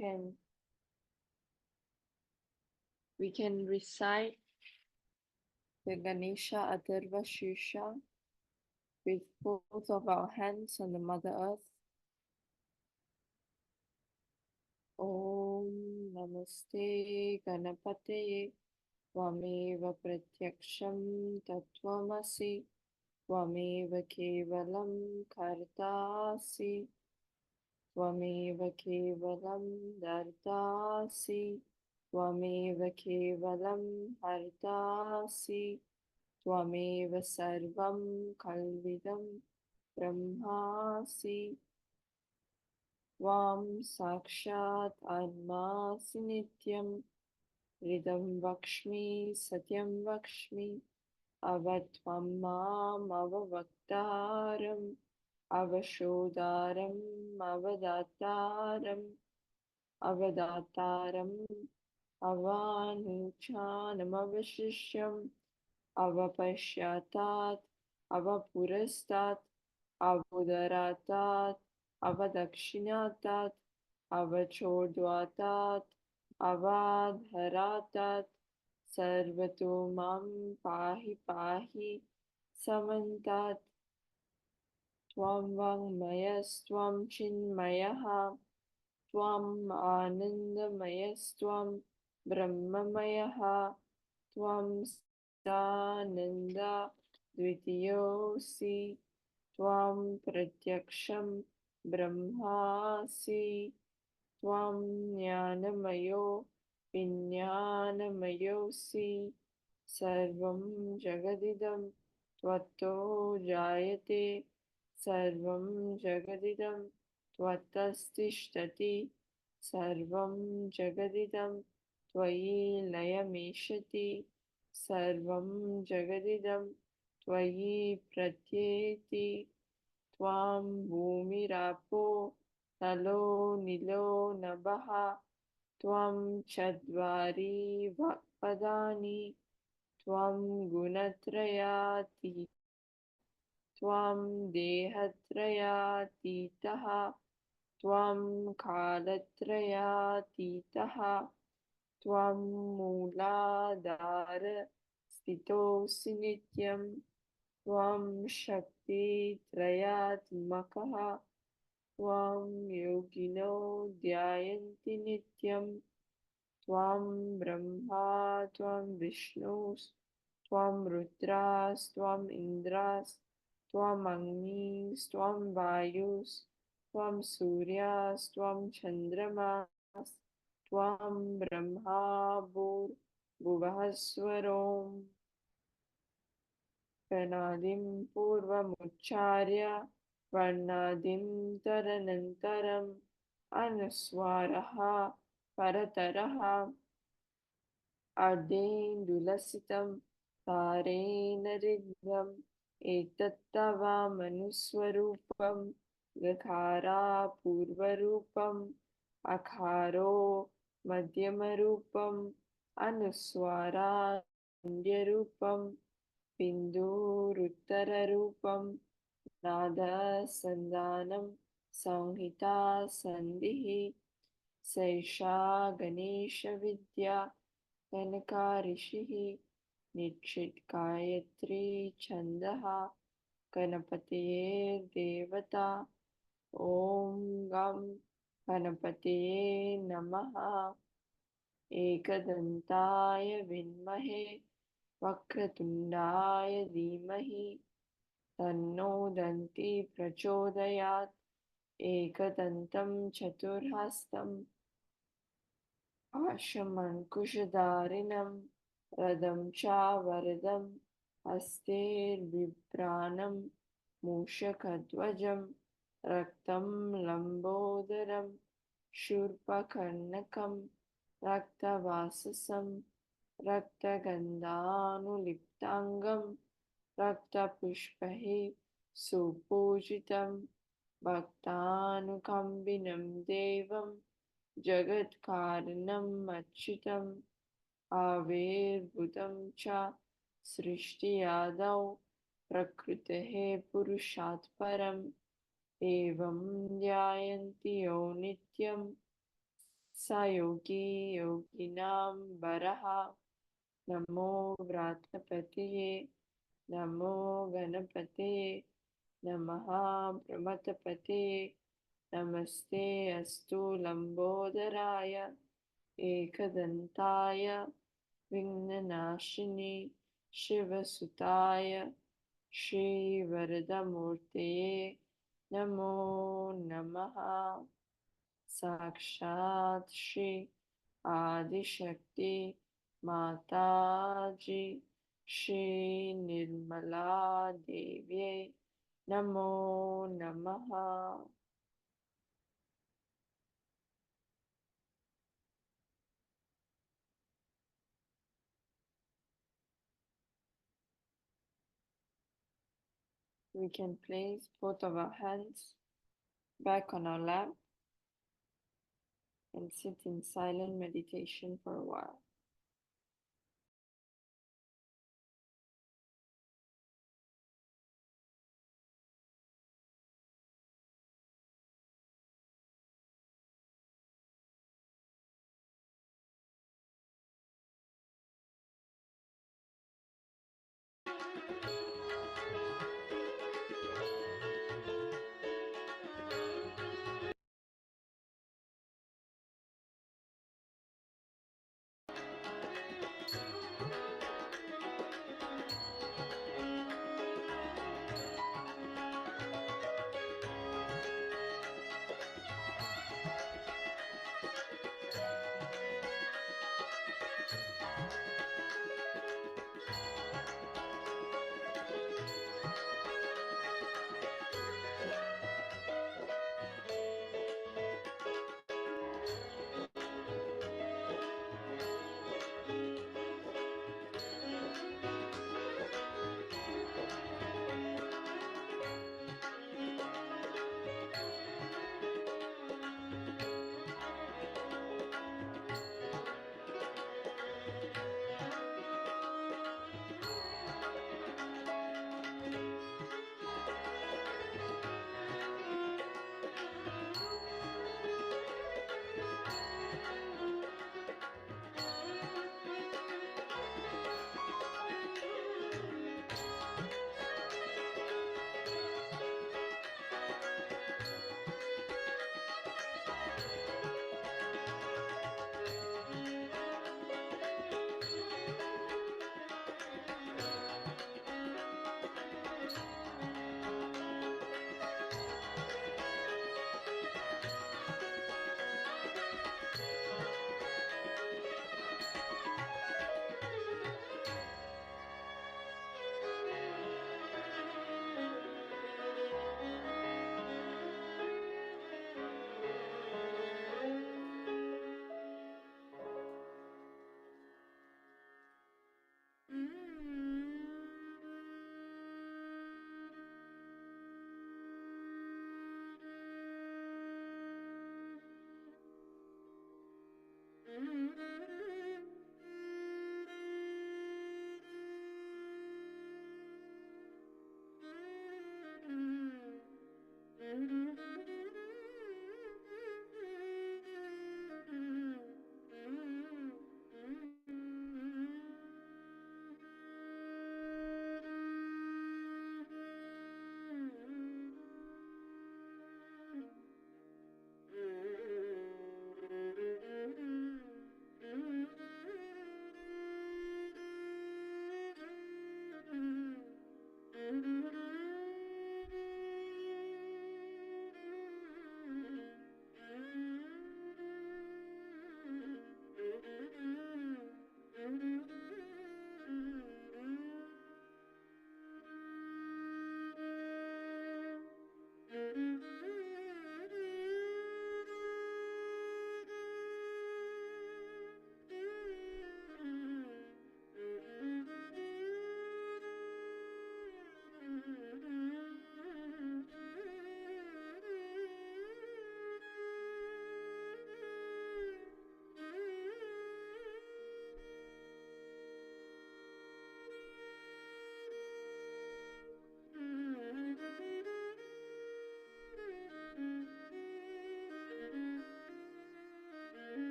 can we can recite the Ganesha Atharva Shirša with both of our hands on the Mother Earth. Om Namaste Ganapataye Tvameva Pratyaksham Tattvamasi Tvameva Kevalam Kartasi Tvameva Kevalam Dartasi Tvameva Kevalam Hartasi Tvameva Sarvam Kalvidam Brahmasi Tvam Sakshat Atmasi Nityam Ridam Vakshmi Satyam Vakshmi Avatvam Mam Avavaktaram Avashodaram Avadataram Avadataram Avanuchanam Avashishyam Avapashyatat Avapurastat Avudaratat Avadakshinatat Avachodvatat Avadharatat Sarvato Mam Pahi Pahi Samantat Tvam Vangmayastvam Chinmayaha Tvam Anandamayastvam Brahmamayaha Tvam Sananda Dvitiyosi Tvam Pratyaksham Brahmasi Tvam Jnanamayo Vijnanamayosi Sarvam Jagadidam Tvato Jayate Sarvam Jagadidam Tvatasthishtati Sarvam Jagadidam Tvayi Layameshati Sarvam Jagadidam Tvayi Pratyeti Tvam Bhumirapo Talo Nilo Nabaha Tvam Chadvari Padani Tvam Gunatrayati Tvam Dehatrayatitaha Tvam Kalatrayatitaha Tvam Mooladhara Sthitosi Nityam Tvam Shakti Trayatmakaha Tvam Yogino Dhyayanti Nityam Tvam Brahma Tvam Vishnus Tvam Rudras Tvam Indras Tvam Agnis Tvam Vayus Tvam Suryas Tvam Chandramas Tvam Brahma Bhur Bhuvahaswarom Pranadim Purvamucharya Varnadim Taranantaram Anuswaraha Parataraha Ardendulasitam Tarena Ridham Etattava Manuswarupam Gakhara Purvarupam Akharo Madhyamarupam Anuswara Indhyarupam Bindu-Ruttara-Rupam Nada Sandhanam Samhita Sandhihi Saisha Ganesha Vidya Kanaka Rishihi Nitshit Gayatri Chandaha Ganapatiye Devata Om Gam Ganapatiye Namaha Ekadantaya Vinmahe Vakratundaaya Dhimahi Tanno Danti Prachodayat Ekadantam Chaturhastam Ashamankushadharinam Radam Cha Varadam Haster Vibranam Mushakadvajam Raktam Lambodaram Shurpakarnakam Raktavasasam Raktagandhanuliptangam Raktapushpahi Supujitam Bhaktanukambinam Devam Jagatkaranam Achyutam Avirbhutam Cha Srishtiyadau Prakritehe Purushat Param Evam Dhyayanti Yo Nityam स योगी योगिनां वरः नमो व्रातपतये नमो गणपतये नमः प्रमथपतये नमस्ते अस्तु लंबोदराय एकदन्ताय विघ्ननाशिनी शिवसुताय श्रीवरदमूर्तये नमो नमः। साक्षात् श्री आदिशक्ति माताजी श्री निर्मला देव्यै नमो नमः। We can place both of our hands back on our lap and sit in silent meditation for a while.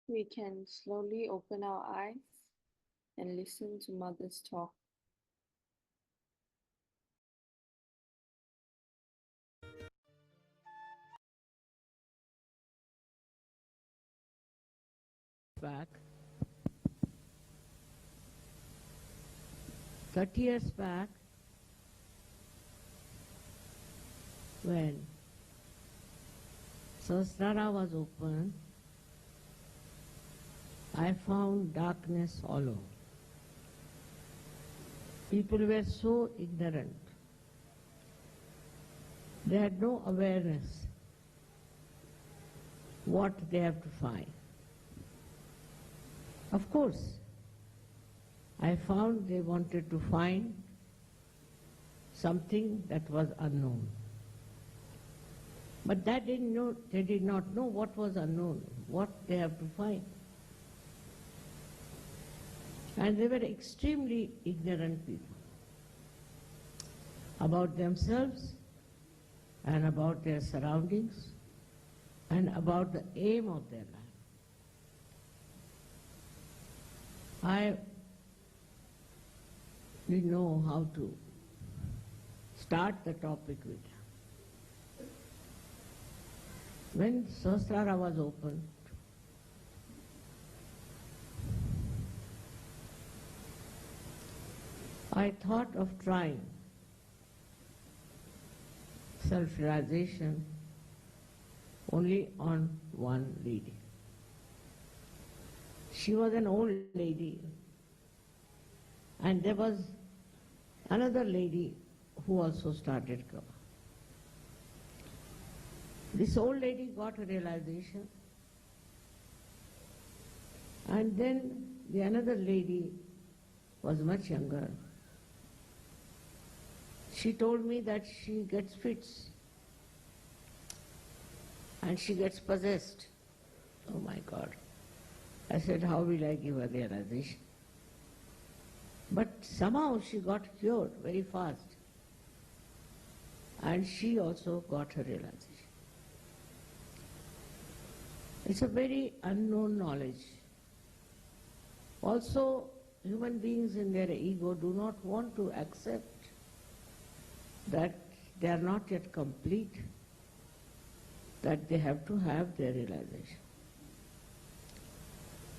We can slowly open our eyes and listen to Mother's talk. Back 30 years back, when Sahasrara was open, I found darkness all over. People were so ignorant. They had no awareness what they have to find. Of course, I found they wanted to find something that was unknown. But they did not know what was unknown, what they have to find. And they were extremely ignorant people about themselves and about their surroundings and about the aim of their life. I didn't know how to start the topic with. When Sahasrara was opened, I thought of trying self-realization only on one lady. She was an old lady, and there was another lady who also started Kava. This old lady got a realization, and then the another lady was much younger. She told me that she gets fits and she gets possessed. Oh my God. I said, how will I give her realization? But somehow she got cured very fast. And she also got her realization. It's a very unknown knowledge. Also, human beings in their ego do not want to accept that they are not yet complete, that they have to have their realization.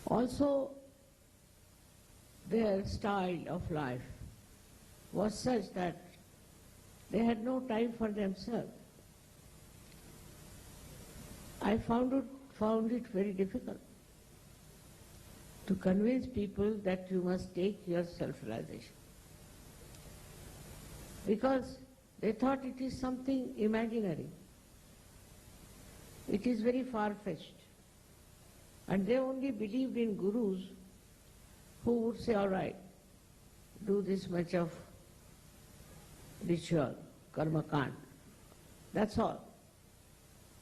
Also, their style of life was such that they had no time for themselves. I found it very difficult to convince people that you must take your self-realization, because they thought it is something imaginary. It is very far-fetched. And they only believed in gurus who would say, all right, do this much of ritual, karma kand. That's all.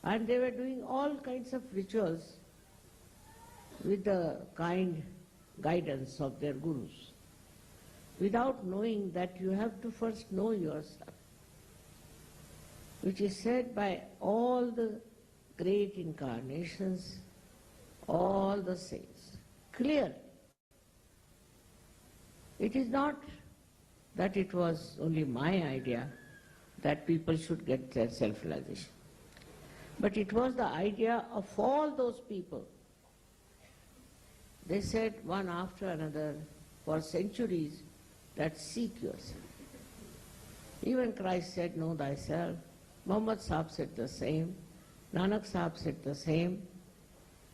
And they were doing all kinds of rituals with the kind guidance of their gurus, without knowing that you have to first know yourself, which is said by all the great incarnations, all the saints, clearly. It is not that it was only my idea that people should get their self-realization, but it was the idea of all those people. They said one after another for centuries that seek yourself. Even Christ said, know thyself. Muhammad Sahib said the same. Nanak Sahib said the same.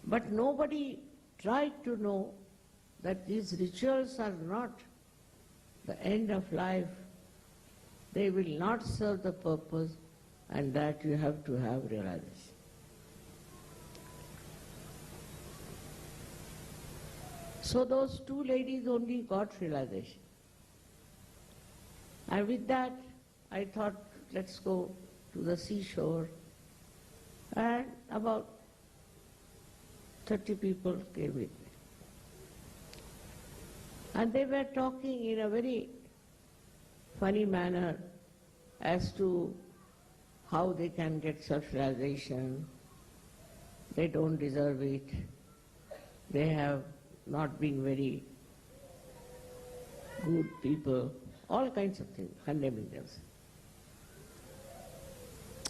But nobody tried to know that these rituals are not the end of life. They will not serve the purpose, and that you have to have realization. So those two ladies only got realization. And with that, I thought, let's go to the seashore. And about 30 people came with me. And they were talking in a very funny manner as to how they can get self-realization. They don't deserve it. They have not been very good people, all kinds of things, condemning themselves.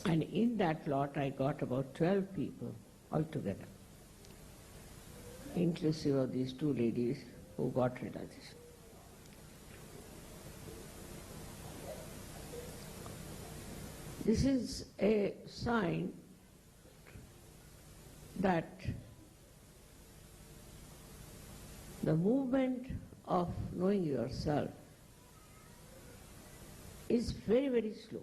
And in that lot I got about 12 people altogether, inclusive of these two ladies who got realization. This is a sign that the movement of knowing yourself is very, very slow.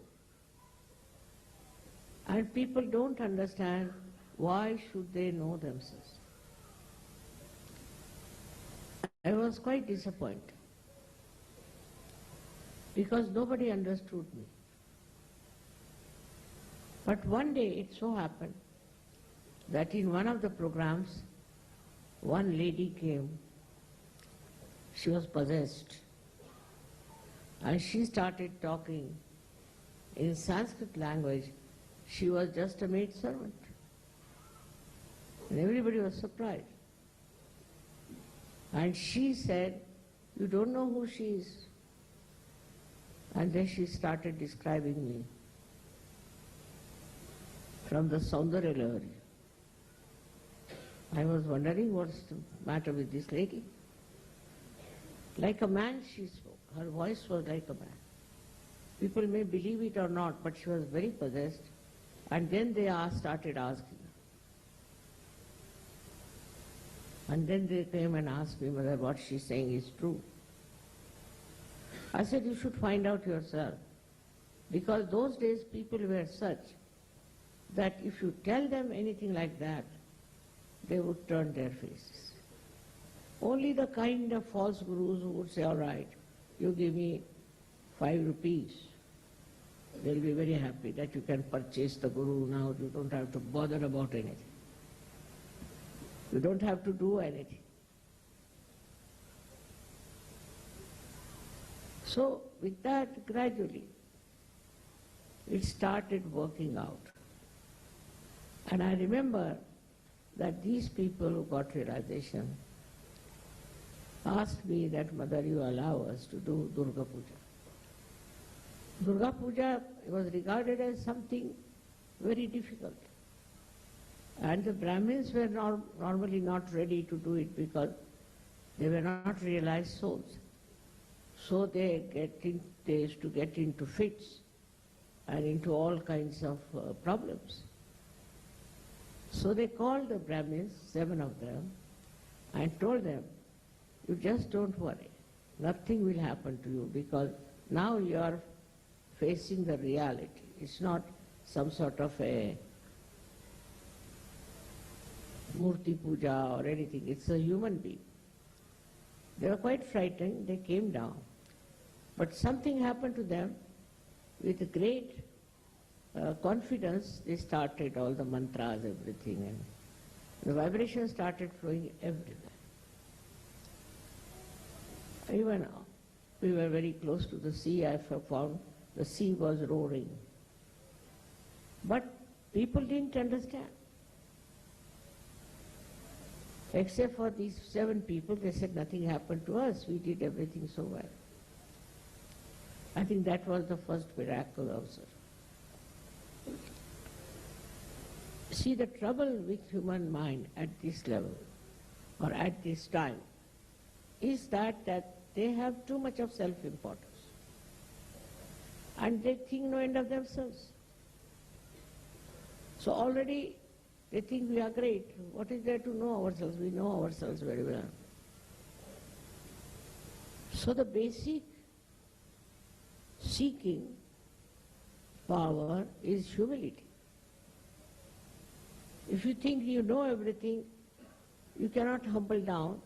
And people don't understand why should they know themselves. I was quite disappointed because nobody understood me. But one day it so happened that in one of the programs, one lady came. She was possessed. And she started talking in Sanskrit language. She was just a maid servant. And everybody was surprised. And she said, you don't know who she is. And then she started describing me from the Saundarya Lahari. I was wondering what's the matter with this lady. Like a man she spoke. Her voice was like a man. People may believe it or not, but she was very possessed. And then they started asking her. And then they came and asked me whether what she's saying is true. I said, you should find out yourself. Because those days people were such that if you tell them anything like that, they would turn their faces. Only the kind of false gurus who would say, all right, you give me 5 rupees. They'll be very happy that you can purchase the guru now. You don't have to bother about anything. You don't have to do anything. So with that, gradually, it started working out. And I remember that these people who got realization asked me that, Mother, you allow us to do Durga Puja. Durga Puja was regarded as something very difficult. And the Brahmins were normally not ready to do it because they were not realized souls. So they used to get into fits and into all kinds of problems. So they called the Brahmins, 7 of them, and told them, you just don't worry. Nothing will happen to you because now you are facing the reality. It's not some sort of a Murti Puja or anything. It's a human being. They were quite frightened. They came down. But something happened to them. With great confidence, they started all the mantras, everything. The vibration started flowing everywhere. Even we were very close to the sea, I found the sea was roaring. But people didn't understand. Except for these 7 people, they said nothing happened to us, we did everything so well. I think that was the first miracle also. See, the trouble with human mind at this level, or at this time, is that they have too much of self-importance. And they think no end of themselves. So already they think we are great. What is there to know ourselves? We know ourselves very well. So the basic seeking power is humility. If you think you know everything, you cannot humble down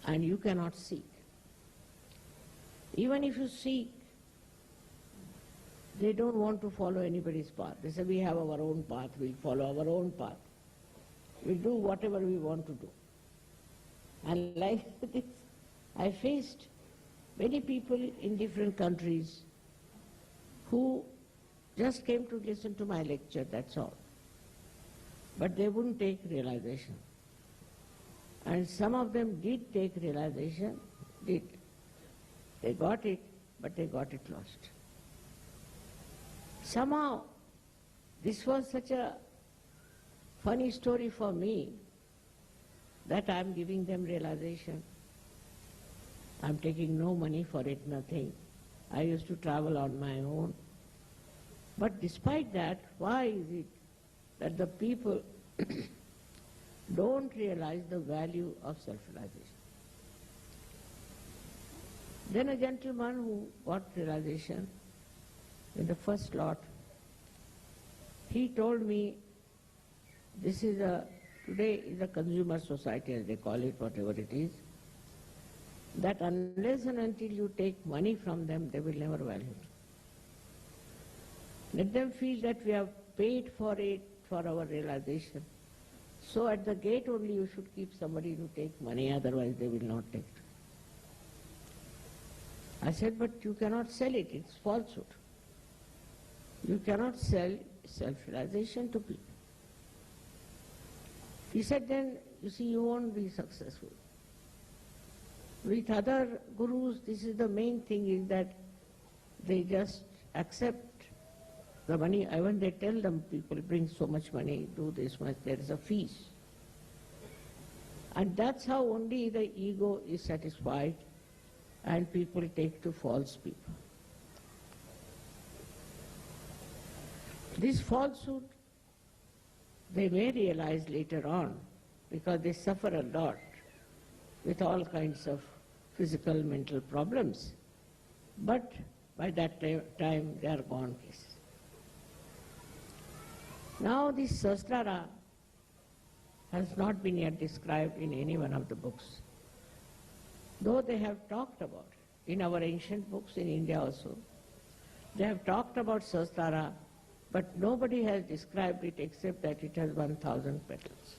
and you cannot seek. Even if you seek, they don't want to follow anybody's path. They say, we have our own path, we'll follow our own path. We'll do whatever we want to do. And like this, I faced many people in different countries who just came to listen to my lecture, that's all. But they wouldn't take realization. And some of them did take realization, did. They got it, but they got it lost. Somehow, this was such a funny story for me that I'm giving them realization. I'm taking no money for it, nothing. I used to travel on my own. But despite that, why is it that the people don't realize the value of self-realization? Then a gentleman who got realization in the first lot, he told me, this is today is a consumer society, as they call it, whatever it is, that unless and until you take money from them, they will never value it. Let them feel that we have paid for it, for our realization. So at the gate only you should keep somebody to take money, otherwise they will not take it. I said, but you cannot sell it, it's falsehood. You cannot sell self-realization to people. He said, then, you see, you won't be successful. With other gurus, this is the main thing, is that they just accept the money. Even they tell them, people bring so much money, do this much, there is a fees. And that's how only the ego is satisfied and people take to false people. This falsehood, they may realize later on, because they suffer a lot with all kinds of physical, mental problems. But by that time, they are gone cases. Now this Sahasrara has not been yet described in any one of the books, though they have talked about it. In our ancient books in India also, they have talked about Sahasrara, but nobody has described it except that it has 1,000 petals.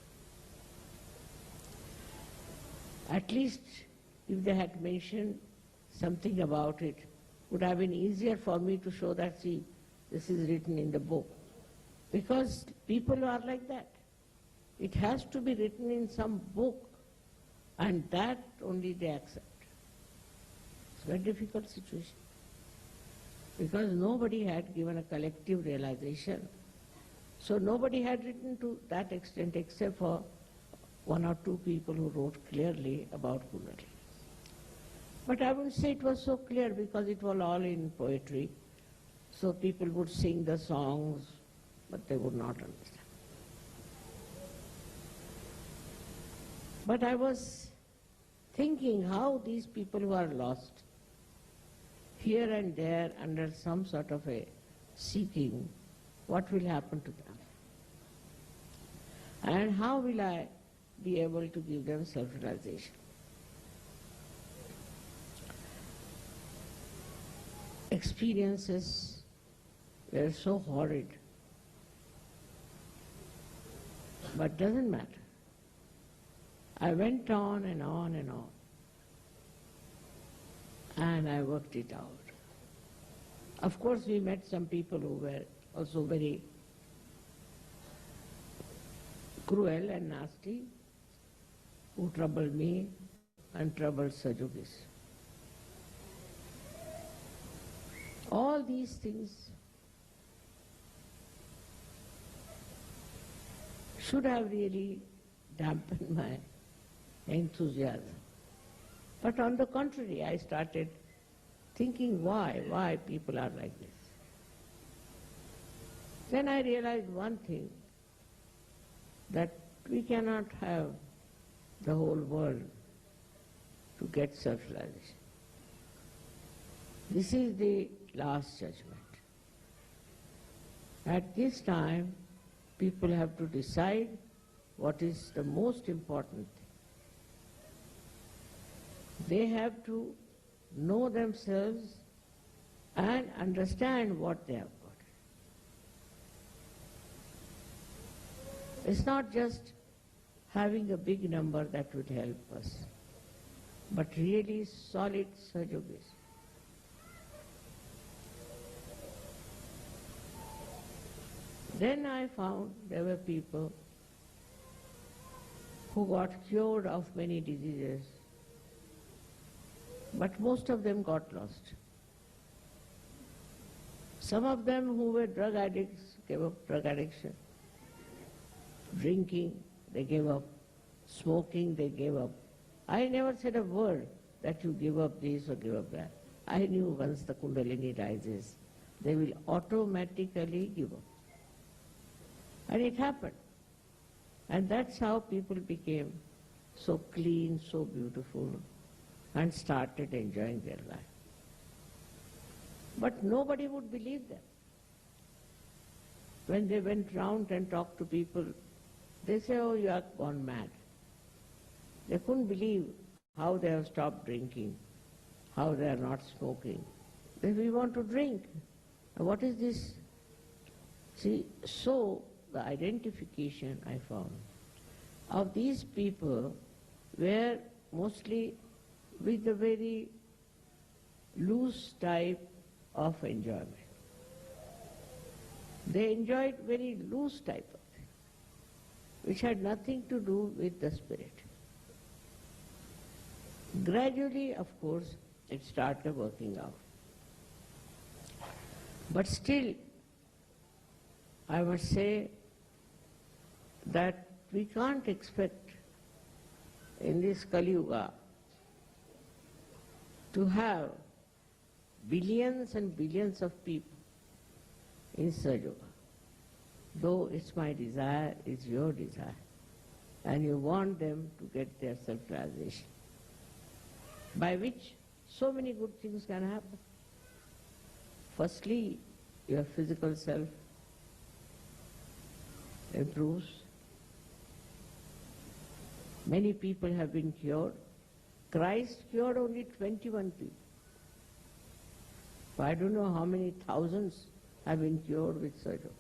At least if they had mentioned something about it, would have been easier for me to show that, see, this is written in the book. Because people are like that. It has to be written in some book, and that only they accept. It's a very difficult situation. Because nobody had given a collective realization. So nobody had written to that extent except for 1 or 2 people who wrote clearly about Kundalini. But I wouldn't say it was so clear because it was all in poetry. So people would sing the songs, but they would not understand. But I was thinking how these people who are lost, here and there under some sort of a seeking, what will happen to them? And how will I be able to give them self-realization? Experiences were so horrid But doesn't matter. I went on and on and on. And I worked it out. Of course, we met some people who were also very cruel and nasty, who troubled me and troubled Sajogis. All these things should have really dampened my enthusiasm. But on the contrary, I started thinking why people are like this. Then I realized one thing, that we cannot have the whole world to get self-realization. This is the last judgment. At this time, people have to decide what is the most important thing. They have to know themselves and understand what they have got. It's not just having a big number that would help us, but really solid Sajogis. Then I found there were people who got cured of many diseases, but most of them got lost. Some of them who were drug addicts gave up drug addiction. Drinking, they gave up. Smoking, they gave up. I never said a word that you give up this or give up that. I knew once the Kundalini rises, they will automatically give up. And it happened. And that's how people became so clean, so beautiful, and started enjoying their life. But nobody would believe them. When they went round and talked to people, they say, oh, you are gone mad. They couldn't believe how they have stopped drinking, how they are not smoking. They say, we want to drink. What is this? See, so the identification I found of these people were mostly with a very loose type of enjoyment. They enjoyed very loose type of thing, which had nothing to do with the spirit. Gradually, of course, it started working out. But still, I must say that we can't expect in this Kali Yuga to have billions and billions of people in Sahaja, though it's my desire, it's your desire, and you want them to get their self-realization, by which so many good things can happen. Firstly, your physical self improves. Many people have been cured. Christ cured only 21 people. So I don't know how many thousands have been cured with Sahaja.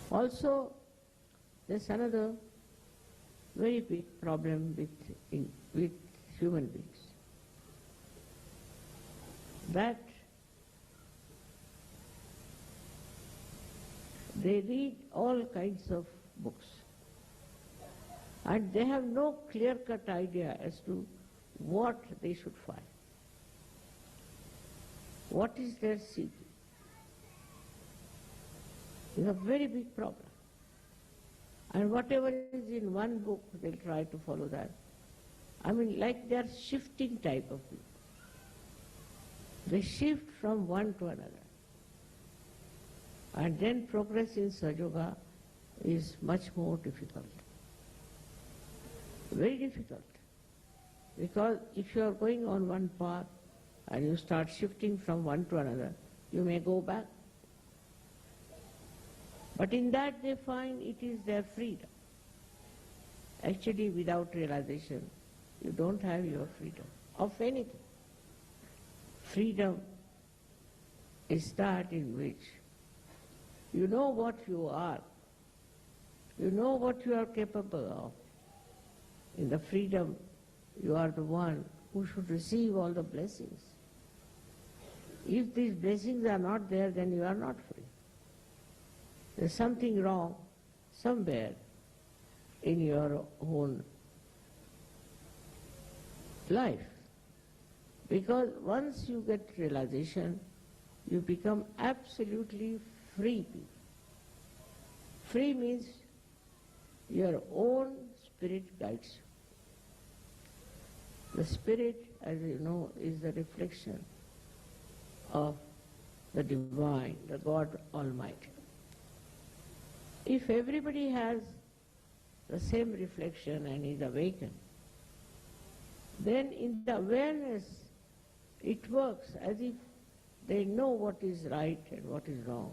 Also, there's another very big problem with human beings, that they read all kinds of books and they have no clear-cut idea as to what they should find. What is their seeking? It's a very big problem. And whatever is in one book, they'll try to follow that. I mean, like they are shifting type of people. They shift from one to another. And then progress in Sahaja Yoga is much more difficult. Very difficult. Because if you are going on one path and you start shifting from one to another, you may go back. But in that they find it is their freedom. Actually, without realization, you don't have your freedom of anything. Freedom is that in which You know what you are. You know what you are capable of. In the freedom, you are the one who should receive all the blessings. If these blessings are not there, then you are not free. There's something wrong somewhere in your own life. Because once you get realization, you become absolutely free people. Free means your own spirit guides you. The spirit, as you know, is the reflection of the divine, the God Almighty. If everybody has the same reflection and is awakened, then in the awareness it works as if they know what is right and what is wrong,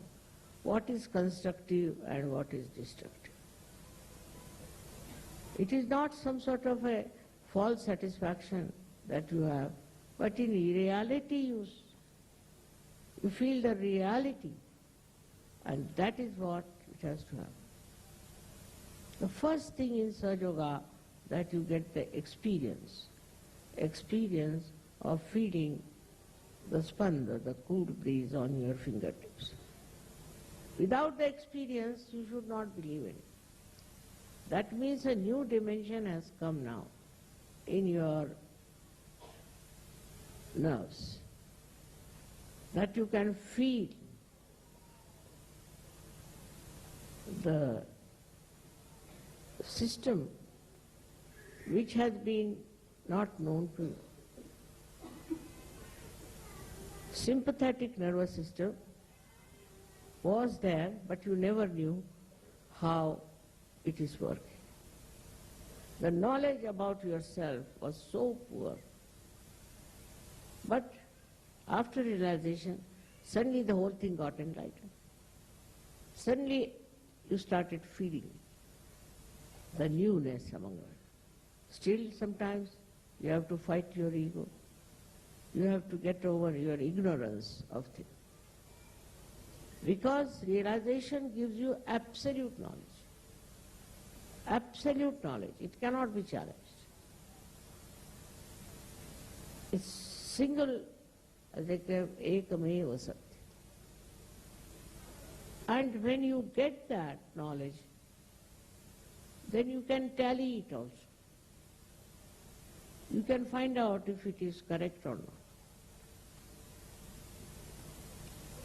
what is constructive and what is destructive. It is not some sort of a false satisfaction that you have, but in reality you feel the reality, and that is what it has to happen. The first thing in Sahaja Yoga that you get the experience of feeling the spanda, the cool breeze on your fingertips. Without the experience, you should not believe in it. That means a new dimension has come now in your nerves, that you can feel the system which has been not known to you. Sympathetic nervous system was there, but you never knew how it is working. The knowledge about yourself was so poor. But after realization, suddenly the whole thing got enlightened. Suddenly you started feeling the newness among us. Still sometimes you have to fight your ego. You have to get over your ignorance of things. Because realization gives you absolute knowledge. Absolute knowledge. It cannot be challenged. It's single, as they say, ekameva satya. And when you get that knowledge, then you can tally it also. You can find out if it is correct or not.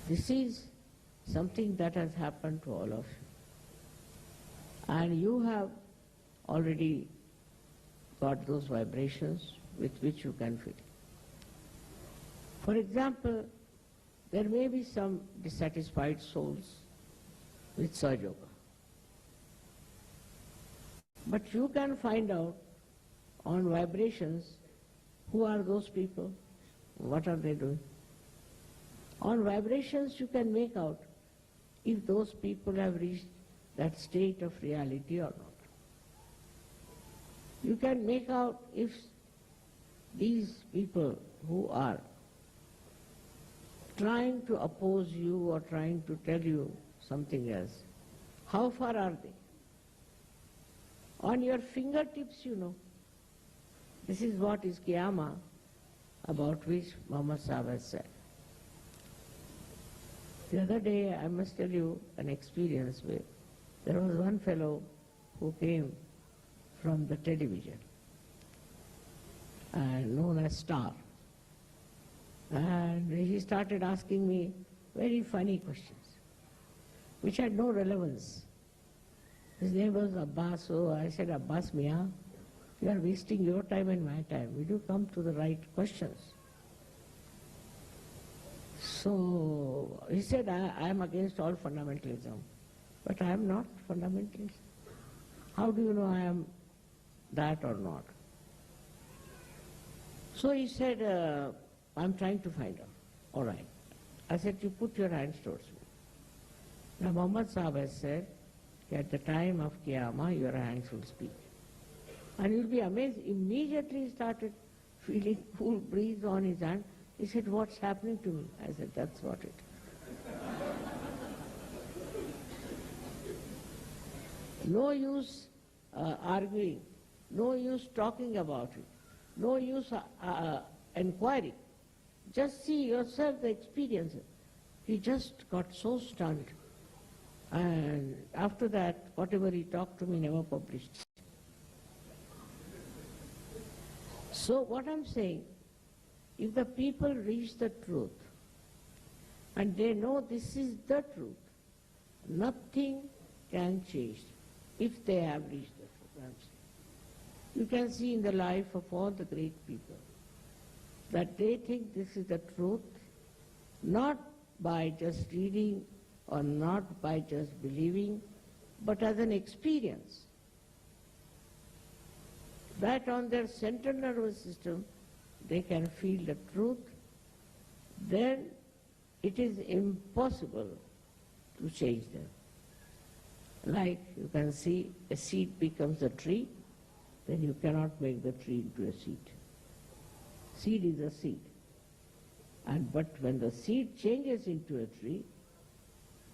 This is something that has happened to all of you. And you have already got those vibrations with which you can feel. For example, there may be some dissatisfied souls with Sahaja Yoga. But you can find out on vibrations who are those people, what are they doing. On vibrations you can make out if those people have reached that state of reality or not. You can make out if these people who are trying to oppose you or trying to tell you something else, how far are they? On your fingertips you know. This is what is Qiyama, about which Muhammad Sahib has said. The other day, I must tell you an experience where there was one fellow who came from the television, known as Star. And he started asking me very funny questions, which had no relevance. His name was Abbas, so I said, Abbas Mian, you are wasting your time and my time. Will you come to the right questions? So he said, I am against all fundamentalism. But I am not fundamentalist. How do you know I am that or not? So he said, I am trying to find out. All right. I said, you put your hands towards me. Now Muhammad Sahib has said, at the time of Qiyamah, your hands will speak. And you'll be amazed. Immediately he started feeling cool breeze on his hand. He said, what's happening to me? I said, that's what it is. No use arguing, no use talking about it, no use inquiring. Just see yourself the experience. He just got so stunned. And after that, whatever he talked to me never published. So what I'm saying, if the people reach the truth, and they know this is the truth, nothing can change if they have reached the truth. You can see in the life of all the great people that they think this is the truth, not by just reading or not by just believing, but as an experience. That on their central nervous system they can feel the truth, then it is impossible to change them. Like you can see a seed becomes a tree, then you cannot make the tree into a seed. Seed is a seed. But when the seed changes into a tree,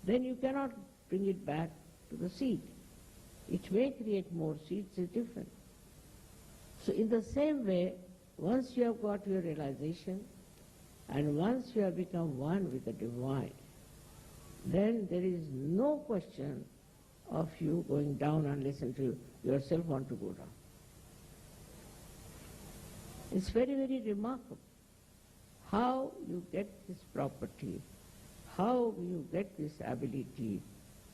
then you cannot bring it back to the seed. It may create more seeds, it's different. So in the same way, once you have got your realization, and once you have become one with the divine, then there is no question of you going down unless until you yourself want to go down. It's very, very remarkable how you get this property, how you get this ability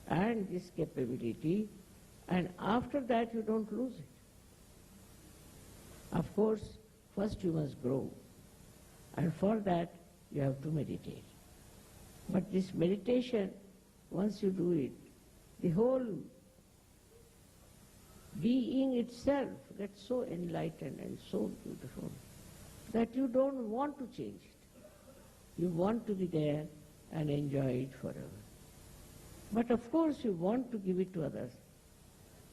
and this capability, and after that you don't lose it. Of course, first you must grow, and for that you have to meditate. But this meditation, once you do it, the whole being itself gets so enlightened and so beautiful that you don't want to change it. You want to be there and enjoy it forever. But of course you want to give it to others,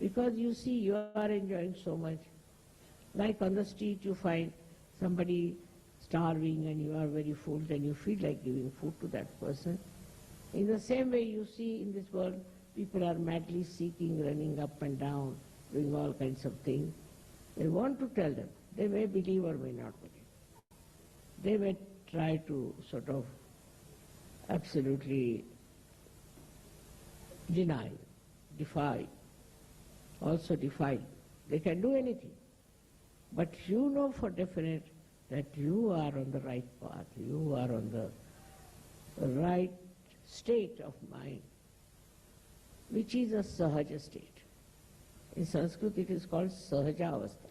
because you see you are enjoying so much. Like on the street you find somebody starving and you are very full, then you feel like giving food to that person. In the same way you see in this world people are madly seeking, running up and down, doing all kinds of things. They want to tell them. They may believe or may not believe. They may try to sort of absolutely deny, defy, also defy. They can do anything. But you know for definite that you are on the right path, you are on the right state of mind, which is a sahaja state. In Sanskrit it is called sahaja avastha.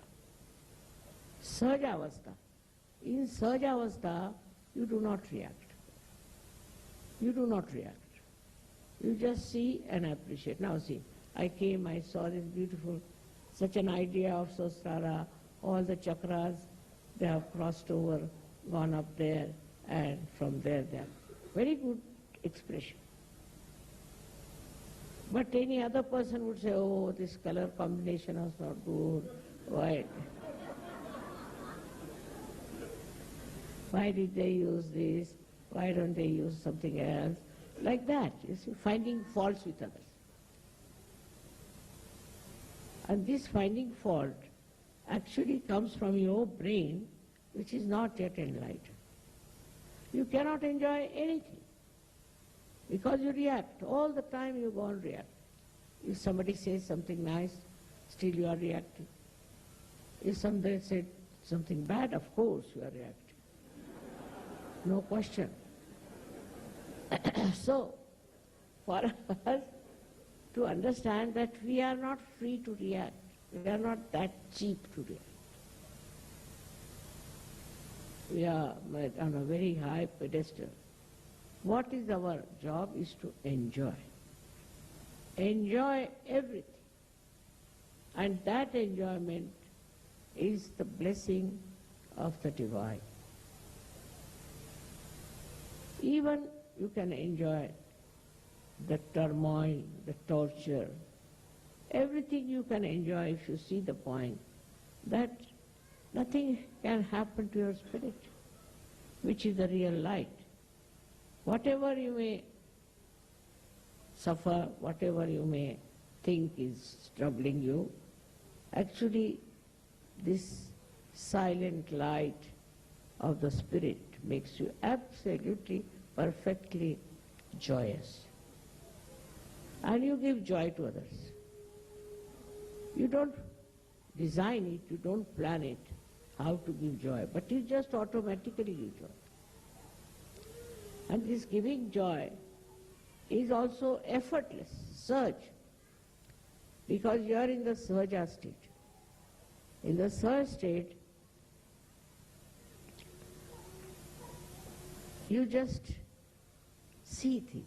Sahaja avastha. In sahaja avastha you do not react. You do not react. You just see and appreciate. Now see, I came, I saw this beautiful, such an idea of Sahasrara, all the chakras, they have crossed over, gone up there, and from there they have. Very good expression. But any other person would say, oh, this color combination was not good. Why did they use this? Why don't they use something else? Like that, you see, finding faults with others. And this finding fault actually comes from your brain, which is not yet enlightened. You cannot enjoy anything because you react. All the time you go on react. If somebody says something nice, still you are reacting. If somebody said something bad, of course you are reacting. No question. So, for us to understand that we are not free to react, we are not that cheap to react. We are on a very high pedestal. What is our job is to enjoy. Enjoy everything. And that enjoyment is the blessing of the divine. Even you can enjoy the turmoil, the torture, everything you can enjoy if you see the point that nothing can happen to your spirit, which is the real light. Whatever you may suffer, whatever you may think is troubling you. Actually, this silent light of the spirit makes you absolutely, perfectly joyous. And you give joy to others. You don't design it, you don't plan it, how to give joy, but you just automatically give joy. And this giving joy is also effortless, surge, because you are in the surja state. In the surge state, you just see things.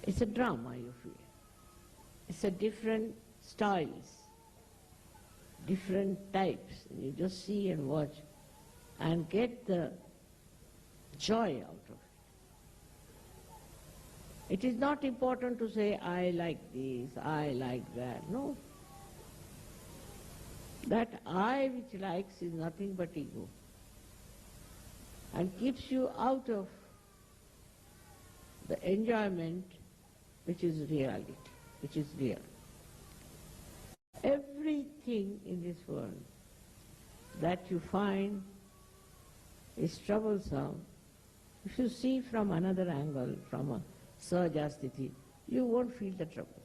It's a drama, you feel. It's a different styles, different types. You just see and watch and get the joy out of it. It is not important to say, I like this, I like that. No. That I which likes is nothing but ego and keeps you out of the enjoyment which is reality, which is real. Everything in this world that you find is troublesome, if you see from another angle, from a Sahajasthiti, you won't feel the troubles.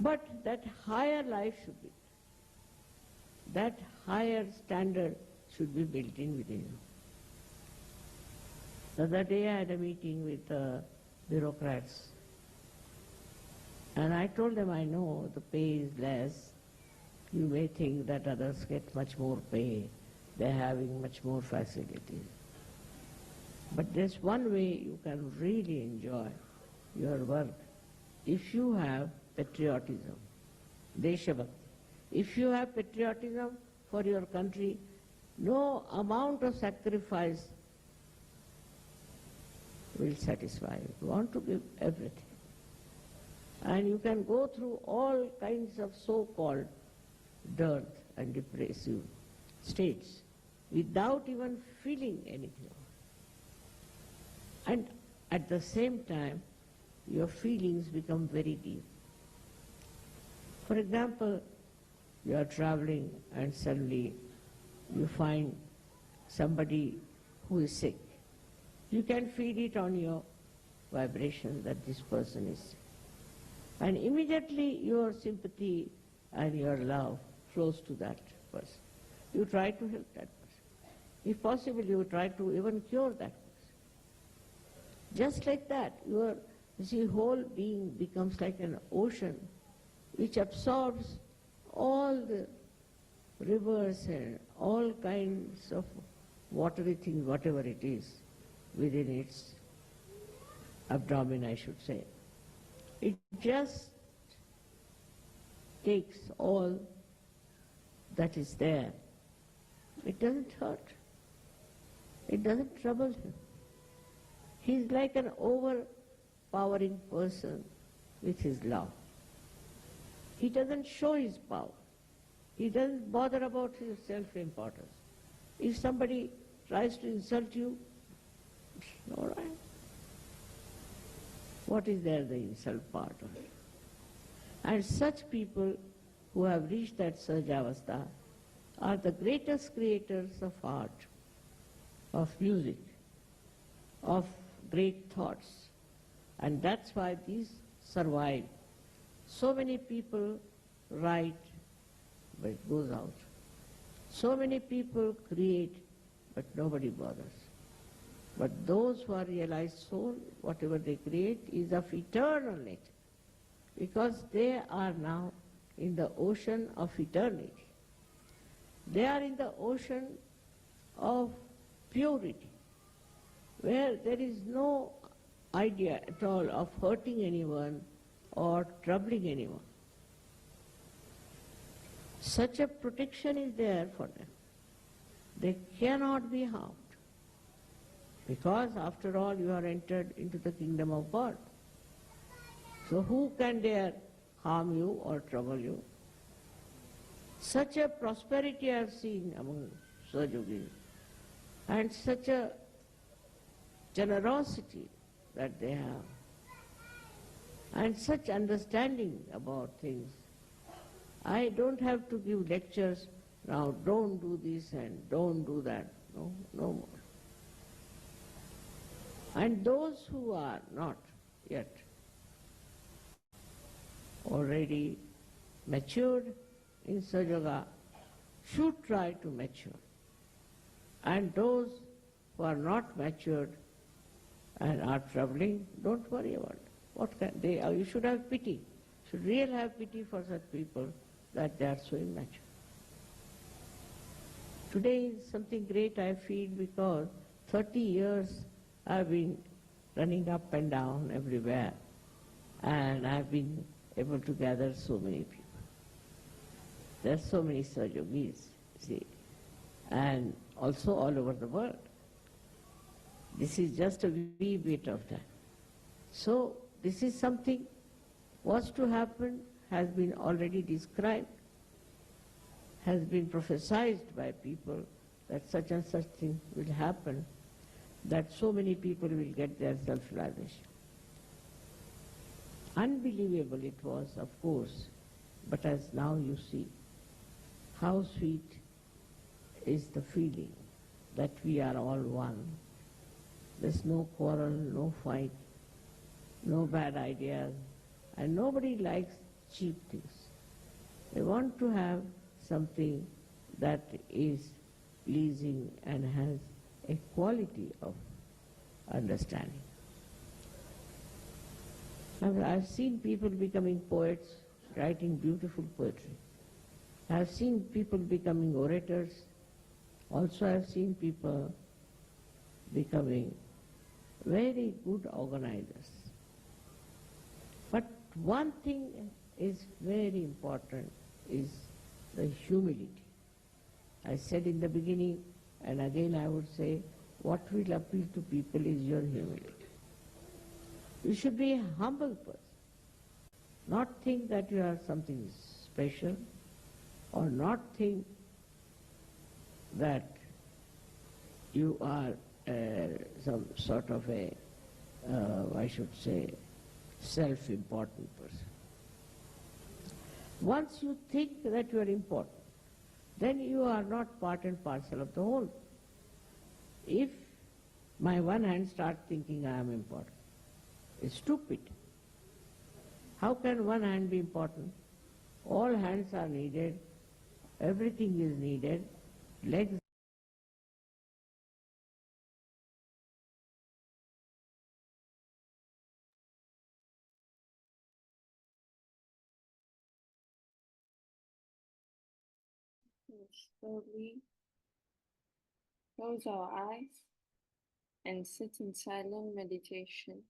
But that higher life should be, that higher standard should be built in within you. The other day I had a meeting with bureaucrats, and I told them, I know the pay is less. You may think that others get much more pay. They're having much more facilities. But there's one way you can really enjoy your work. If you have patriotism, Deshabhakti, if you have patriotism for your country, no amount of sacrifice will satisfy you. You want to give everything. And you can go through all kinds of so-called dearth and depressive states without even feeling anything. And at the same time, your feelings become very deep. For example, you are traveling and suddenly you find somebody who is sick. You can feel it on your vibration that this person is sick. And immediately your sympathy and your love flows to that person. You try to help that person. If possible, you try to even cure that person. Just like that, your whole being becomes like an ocean which absorbs all the rivers and all kinds of watery things, whatever it is, within its abdomen, I should say. It just takes all that is there. It doesn't hurt. It doesn't trouble him. He's like an overpowering person with his love. He doesn't show his power. He doesn't bother about his self-importance. If somebody tries to insult you, it's all right. What is there, the insult part of it? And such people who have reached that Sahajavastha are the greatest creators of art, of music, of great thoughts. And that's why these survive. So many people write, but it goes out. So many people create, but nobody bothers. But those who are realized soul, whatever they create is of eternal nature, because they are now in the ocean of eternity. They are in the ocean of purity, where there is no idea at all of hurting anyone or troubling anyone. Such a protection is there for them. They cannot be harmed, because after all you are entered into the kingdom of God. So who can dare harm you or trouble you? Such a prosperity I have seen among Sahajogis, and such a generosity that they have, and such understanding about things. I don't have to give lectures, now don't do this and don't do that. No, no more. And those who are not yet already matured in Sajoga should try to mature. And those who are not matured and are troubling, don't worry about it. What can they? You should have pity. Should really have pity for such people that they are so immature. Today is something great I feel because 30 years I've been running up and down everywhere, and I've been able to gather so many people. There are so many Sahajogis, see, and also all over the world. This is just a wee bit of that. So this is something was to happen, has been already described, has been prophesied by people that such and such thing will happen, that so many people will get their self-realization. Unbelievable it was, of course, but as now you see, how sweet is the feeling that we are all one. There's no quarrel, no fight, no bad ideas, and nobody likes cheap things. They want to have something that is pleasing and has a quality of understanding. I've seen people becoming poets, writing beautiful poetry. I've seen people becoming orators. Also I've seen people becoming very good organizers. But one thing is very important, is the humility. I said in the beginning, and again I would say, what will appeal to people is your humility. You should be a humble person, not think that you are something special, or not think that you are some sort of a, I should say, self-important person. Once you think that you are important, then you are not part and parcel of the whole. If my one hand starts thinking I am important, it's stupid. How can one hand be important? All hands are needed, everything is needed, legs. Slowly close our eyes and sit in silent meditation.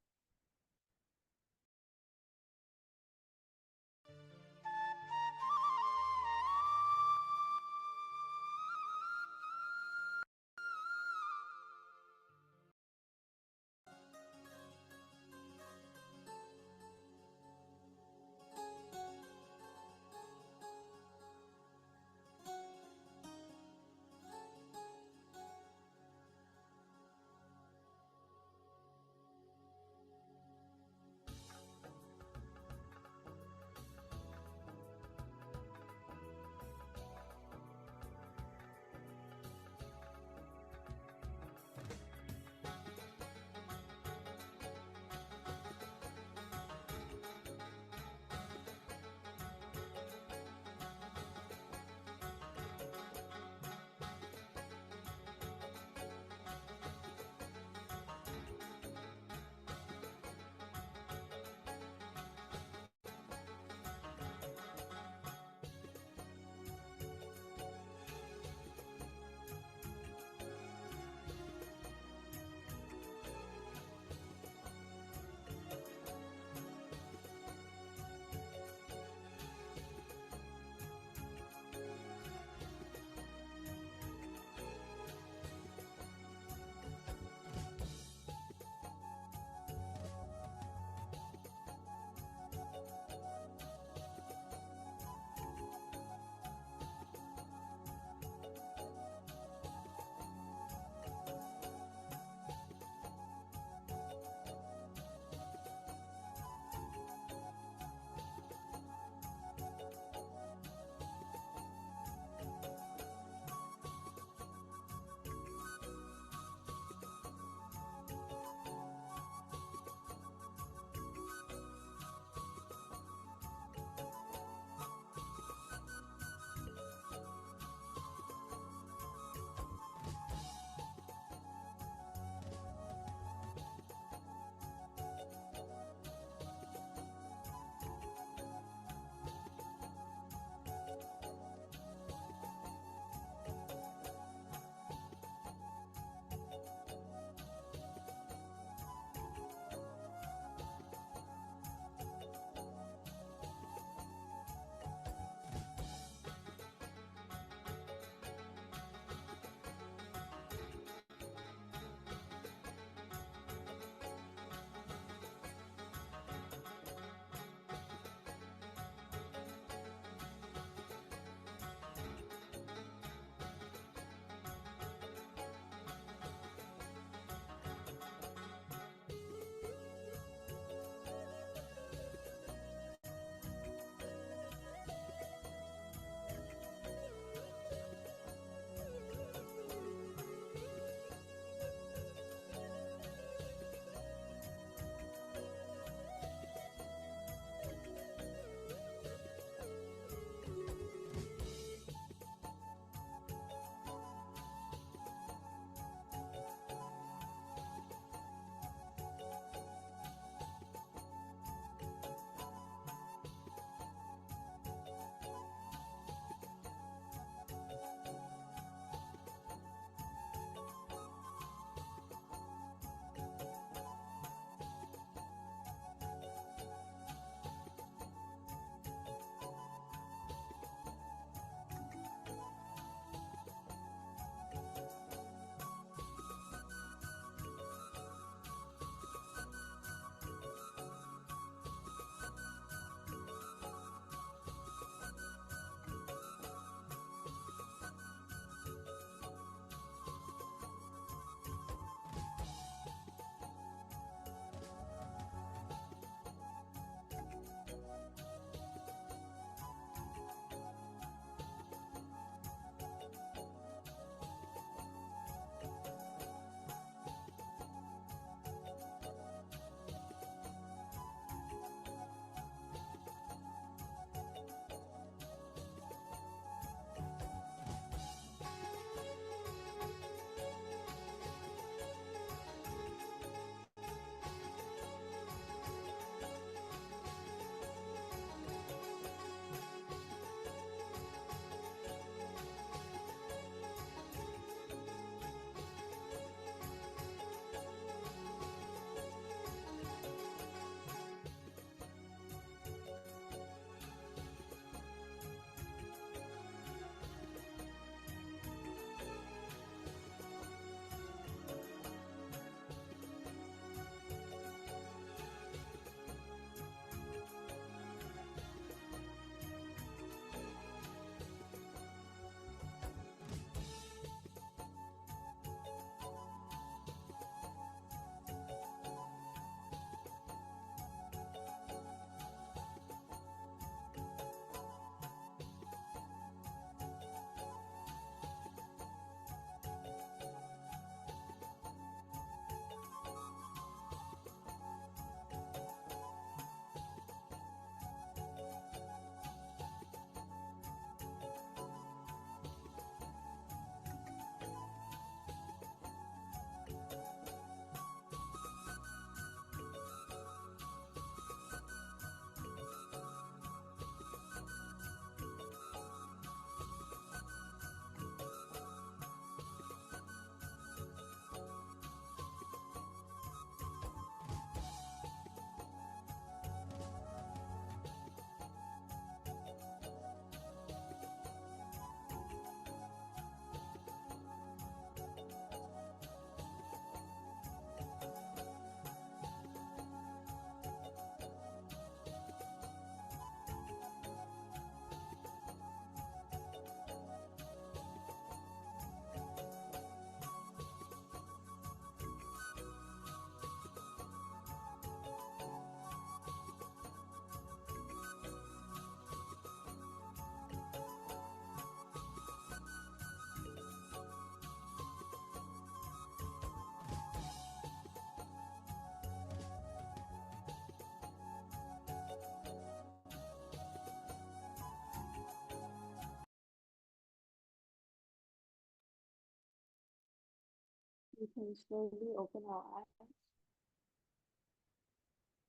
We can slowly open our eyes,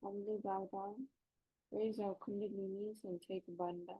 humbly bow down, raise our kundalinis and take bandha.